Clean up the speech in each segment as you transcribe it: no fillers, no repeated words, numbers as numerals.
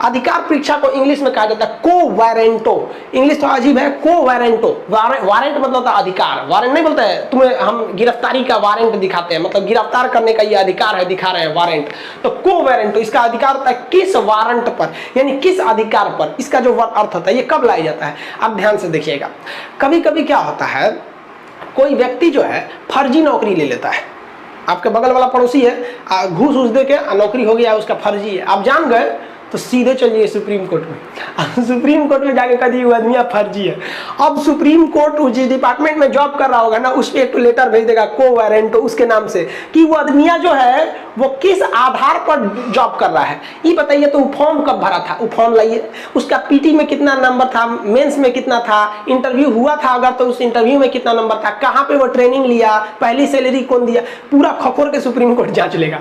अधिकार परीक्षा को इंग्लिश में कहा जाता है कोवारेंटो। इंग्लिश तो अजीब है, कोवारेंटो। वारंट मतलब होता है अधिकार, वारंट नहीं बोलते हैं तुम्हें, हम गिरफ्तारी का वारंट दिखाते हैं, मतलब गिरफ्तार करने का ये अधिकार है, दिखा रहे हैं वारंट। तो कोवारेंटो इसका अधिकार होता है किस वारंट पर, यानी किस अधिकार पर। इसका जो अर्थ होता है ये कब लाया जाता है, आप ध्यान से देखिएगा। कभी कभी क्या होता है, कोई व्यक्ति जो है फर्जी नौकरी ले लेता है। आपके बगल वाला पड़ोसी है, घूस उस दे के नौकरी हो गया उसका, फर्जी है, आप जान गए तो सीधे चलिए सुप्रीम कोर्ट में। सुप्रीम कोर्ट में जाके कह दिए वो आदमी फर्जी है। अब सुप्रीम कोर्ट जिस डिपार्टमेंट में जॉब कर रहा होगा ना, उस पर एक लेटर भेज देगा कोवारेंटो उसके नाम से कि वो आदमिया जो है वो किस आधार पर जॉब कर रहा है ये बताइए। तो वो फॉर्म कब भरा था, वो फॉर्म लाइए, उसका पीटी में कितना नंबर था, मेंस में कितना था, इंटरव्यू हुआ था अगर तो उस इंटरव्यू में कितना नंबर था, कहाँ पे वो ट्रेनिंग लिया, पहली सैलरी कौन दिया, पूरा खखोर के सुप्रीम कोर्ट जांच लेगा।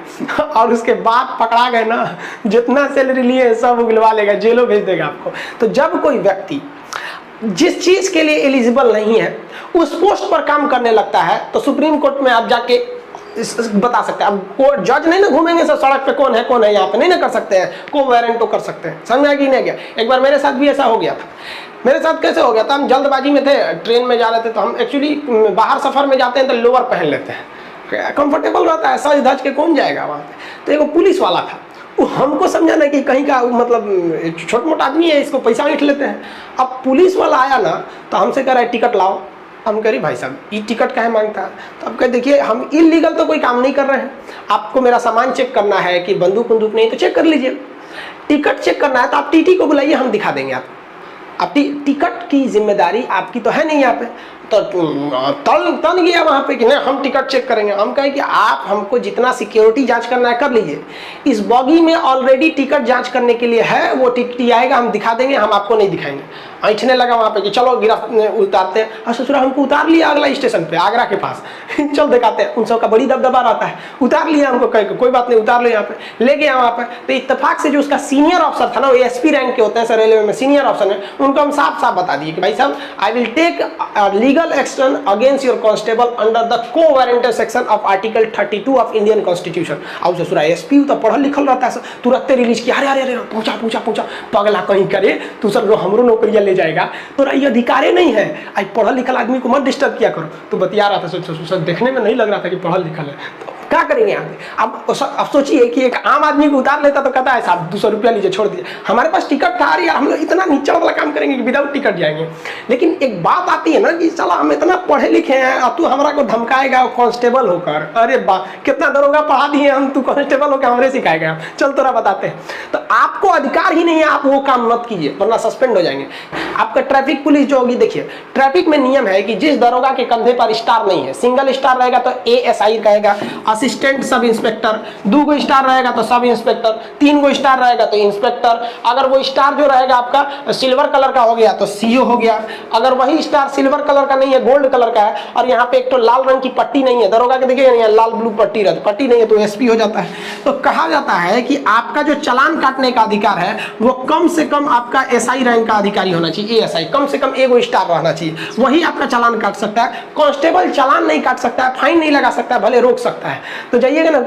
और उसके बाद पकड़ा गए ना, जितना सैलरी लिए सब उगलवा लेगा, जेलों भेज देगा आपको। तो जब कोई व्यक्ति जिस चीज के लिए एलिजिबल नहीं है उस पोस्ट पर काम करने लगता है तो सुप्रीम कोर्ट में आप जाके बता सकते हैं। अब कोर्ट जज नहीं ना घूमेंगे सब सड़क पे कौन है यहाँ पे, नहीं ना कर सकते हैं, कोवारेंटो कर सकते हैं। समझ में नहीं गया? एक बार मेरे साथ भी ऐसा हो गया था। मेरे साथ कैसे हो गया था, हम जल्दबाजी में थे, ट्रेन में जा रहे थे, तो हम एक्चुअली बाहर सफर में जाते हैं तो लोअर पहन लेते हैं, कंफर्टेबल रहता है, सज धज के कौन जाएगा वहाँ पे। तो एक पुलिस वाला था, वो हमको समझा ना कि कहीं का मतलब छोटा मोटा आदमी है, इसको पैसा ऐंठ लेते हैं। अब पुलिस वाला आया ना तो हमसे कह रहा है टिकट लाओ। हम कह रही भाई साहब ये टिकट काहे मांगता है। तो अब कह देखिए हम इलीगल तो कोई काम नहीं कर रहे हैं, आपको मेरा सामान चेक करना है कि बंदूक बंदूक नहीं तो चेक कर लीजिए, टिकट चेक करना है तो आप टीटी को बुलाइए, हम दिखा देंगे आपको। अब टिकट की जिम्मेदारी आपकी तो है नहीं यहाँ पे। तो तन गया वहाँ पे कि नहीं हम टिकट चेक करेंगे। हम कहें कि आप हमको जितना सिक्योरिटी जांच करना है कर लीजिए, इस बॉगी में ऑलरेडी टिकट जांच करने के लिए है, वो टिकट आएगा हम दिखा देंगे, हम आपको नहीं दिखाएंगे। ऐठने लगा वहाँ पे कि चलो गिरफ्त उतारते हैं, और ससुरा हमको उतार लिया अगला स्टेशन पे आगरा के पास। चल दिखाते हैं, उन सबका बड़ी दबदबा रहता है, उतार लिया हमको, कह कोई बात नहीं उतार लो यहाँ पे, ले गया वहाँ पर। तो इत्तेफाक से जो उसका सीनियर ऑफिसर था ना, वो एसपी रैंक के होते हैं सर रेलवे में, सीनियर ऑफिसर है, उनको हम साफ साफ बता दिए कि भाई साहब I will take legal action against your constable under the quo warranto section of article 32 of Indian constitution. अब ससुरा एसपी तो पढ़ल लिखल रहता है, तुरंत रिलीज किया, अरे अरे अरे पूछा पूछा पूछा, पगला कहीं करे तू सर हमरो नौकरियां ले जाएगा, तो ये अधिकार नहीं है, आज पढ़ा लिखल आदमी को मत डिस्टर्ब किया करो। तो बतिया रहा था, देखने में नहीं लग रहा था कि पढ़ा लिखल है, तो क्या करेंगे आदमी। अब सोचिए कि एक आम आदमी को उतार लेता तो कहता है साहब 200 रुपया लीजिए छोड़ दीजिए, हमारे पास टिकट था यार, हम लोग इतना नीचा वाला काम करेंगे कि विदाउट टिकट जाएंगे। लेकिन एक बात आती है ना कि चला हम इतना पढ़े लिखे हैं और तू हमारा को धमकाएगा कांस्टेबल होकर, अरे बा कितना दरोगा पढ़ा दिए हम, तू कांस्टेबल होकर हमरे सिखाएगा, चल तोरा बताते हैं। तो आपको अधिकार ही नहीं है, आप वो काम मत कीजिए वरना सस्पेंड हो जाएंगे। आपका ट्रैफिक पुलिस जो होगी, देखिए ट्रैफिक में नियम है कि जिस दरोगा के कंधे पर स्टार नहीं है, सिंगल स्टार रहेगा तो ASI कहेगा, असिस्टेंट सब इंस्पेक्टर, 2 स्टार रहेगा तो सब इंस्पेक्टर, 3 स्टार रहेगा तो इंस्पेक्टर। अगर वो स्टार जो रहेगा आपका सिल्वर कलर का हो गया तो CO हो गया। अगर वही स्टार सिल्वर कलर का नहीं है, गोल्ड कलर का है, और यहाँ पे एक तो लाल रंग की पट्टी नहीं है, दरोगा के देखिए नहीं है, लाल ब्लू पट्टी रहती, पट्टी नहीं है तो SP हो जाता है। तो कहा जाता है कि आपका जो चालान काटने का अधिकार है वो कम से कम आपका SI रैंक का अधिकारी होना चाहिए, ASI, कम से कम 1 स्टार रहना चाहिए, वही आपका चालान काट सकता है। कांस्टेबल चालान नहीं काट सकता है, फाइन नहीं लगा सकता है, भले रोक सकता है। तो जाइएगा ना,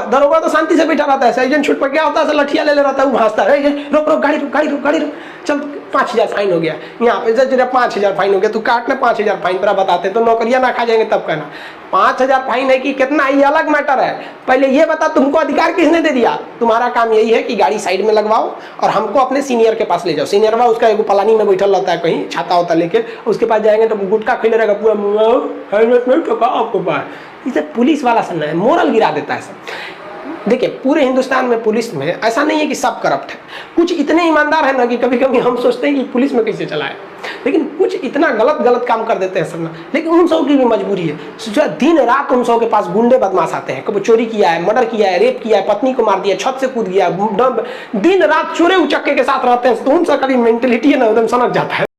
दरोगा तो शांति से बैठा रहता है, सर्जन छूट पर क्या होता है, लठिया ले रहता है, वो भाजता है, रोक रोक गाड़ी रोक गाड़ी रोक गाड़ी रोक, चल 5000 फाइन हो गया, यहाँ पे जब 5000 फाइन हो गया, तू काटना 5000 फाइन पर बताते तो नौकरियां ना खा जाएंगे तब कहना 5000 फाइन है कि कितना, ये अलग मैटर है। पहले ये बता तुमको अधिकार किसने दे दिया। तुम्हारा काम यही है कि गाड़ी साइड में लगवाओ और हमको अपने सीनियर के पास ले जाओ। सीनियर बा उसका एक पलानी में बैठल रहता है कहीं, छाता होता लेके, उसके पास जाएंगे तो गुटखा खिले रहेगा पूरा, हेलमेट नहीं ठोका आपको पास। इसे पुलिस वाला सुनना है, मोरल गिरा देता है सब। देखिए पूरे हिंदुस्तान में पुलिस में ऐसा नहीं है कि सब करप्ट है, कुछ इतने ईमानदार है ना कि कभी कभी हम सोचते हैं कि पुलिस में कैसे चलाए, लेकिन कुछ इतना गलत काम कर देते हैं सब ना। लेकिन उन सब की भी मजबूरी है, दिन रात उन सब के पास गुंडे बदमाश आते हैं, कभी चोरी किया है, मर्डर किया है, रेप किया है, पत्नी को मार दिया, छत से कूद गया, दिन रात चोरे उचक्के के साथ रहते हैं, तो उन सब का भी मेंटेलिटी है ना एकदम सनक जाता है।